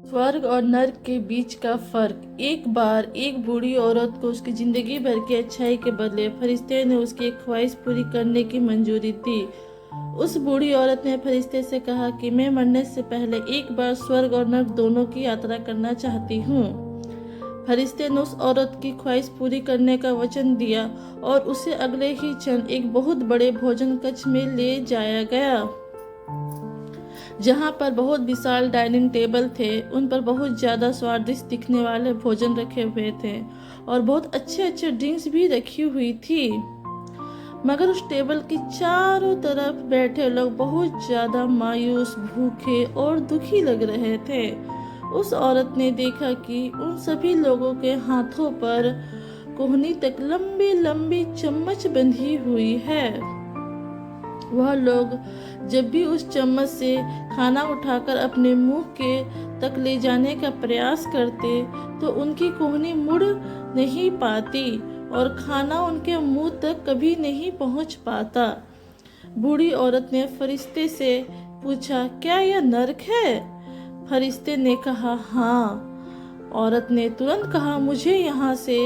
स्वर्ग और नर्क के बीच का फर्क। एक बार एक बूढ़ी औरत को उसकी जिंदगी भर की अच्छाई के बदले फरिश्ते ने उसकी एक ख्वाहिश पूरी करने की मंजूरी दी। उस बूढ़ी औरत ने फरिश्ते से कहा कि मैं मरने से पहले एक बार स्वर्ग और नर्क दोनों की यात्रा करना चाहती हूँ। फरिश्ते ने उस औरत की ख्वाहिश पूरी करने का वचन दिया और उसे अगले ही क्षण एक बहुत बड़े भोजन कक्ष में ले जाया गया, जहाँ पर बहुत विशाल डाइनिंग टेबल थे। उन पर बहुत ज़्यादा स्वादिष्ट दिखने वाले भोजन रखे हुए थे और बहुत अच्छे अच्छे ड्रिंक्स भी रखी हुई थी। मगर उस टेबल की चारों तरफ बैठे लोग बहुत ज़्यादा मायूस, भूखे और दुखी लग रहे थे। उस औरत ने देखा कि उन सभी लोगों के हाथों पर कोहनी तक लंबी लंबी चम्मच बंधी हुई है। वह लोग जब भी उस चम्मच से खाना उठाकर अपने मुंह के तक ले जाने का प्रयास करते तो उनकी कोहनी मुड़ नहीं पाती और खाना उनके मुंह तक कभी नहीं पहुंच पाता। बूढ़ी औरत ने फरिश्ते से पूछा, क्या यह नर्क है? फरिश्ते ने कहा, हाँ। औरत ने तुरंत कहा, मुझे यहाँ से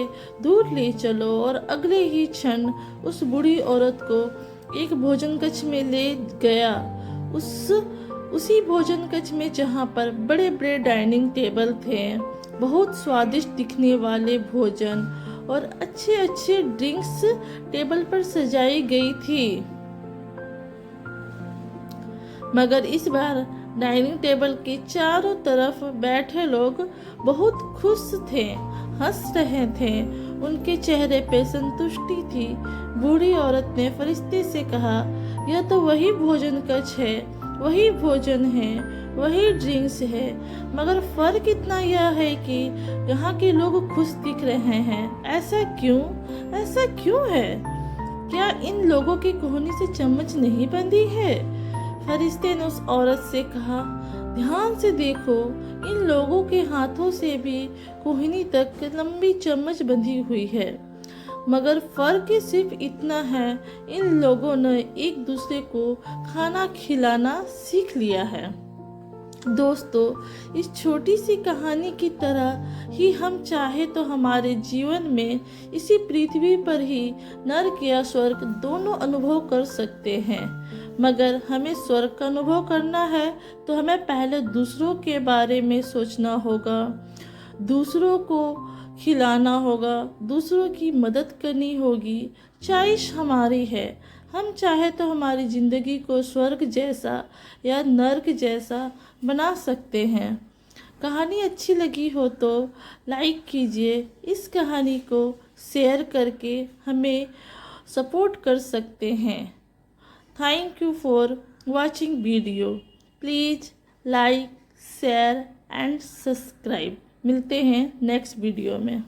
दूर ले चलो, और अगले ही क्षण उस बूढ़ी औरत को एक भोजन कक्ष में ले गया। उसी भोजन कक्ष में जहाँ पर बड़े बड़े डाइनिंग टेबल थे, बहुत स्वादिष्ट दिखने वाले भोजन और अच्छे अच्छे ड्रिंक्स टेबल पर सजाई गई थी। मगर इस बार डाइनिंग टेबल के चारों तरफ बैठे लोग बहुत खुश थे, हंस रहे थे, उनके चेहरे पे संतुष्टि थी। बूढ़ी औरत ने फरिश्ते से कहा, यह तो वही भोजन कक्ष है, वही भोजन है, वही ड्रिंक्स है, मगर फर्क इतना यह है कि यहाँ के लोग खुश दिख रहे हैं। ऐसा क्यों है? क्या इन लोगों की कोहनी से चम्मच नहीं बंधी है? फरिश्ते ने उस औरत से कहा, ध्यान से देखो, इन लोगों के हाथों से भी कोहनी तक लंबी चम्मच बंधी हुई है, मगर फर्क सिर्फ इतना है, इन लोगों ने एक दूसरे को खाना खिलाना सीख लिया है। दोस्तों, इस छोटी सी कहानी की तरह ही हम चाहे तो हमारे जीवन में इसी पृथ्वी पर ही नर्क या स्वर्ग दोनों अनुभव कर सकते हैं। मगर हमें स्वर्ग का अनुभव करना है तो हमें पहले दूसरों के बारे में सोचना होगा, दूसरों को खिलाना होगा, दूसरों की मदद करनी होगी। ख्वाहिश हमारी है, हम चाहे तो हमारी ज़िंदगी को स्वर्ग जैसा या नर्क जैसा बना सकते हैं। कहानी अच्छी लगी हो तो लाइक कीजिए, इस कहानी को शेयर करके हमें सपोर्ट कर सकते हैं। Thank you for watching video. Please like, share and subscribe. मिलते हैं नेक्स्ट वीडियो में।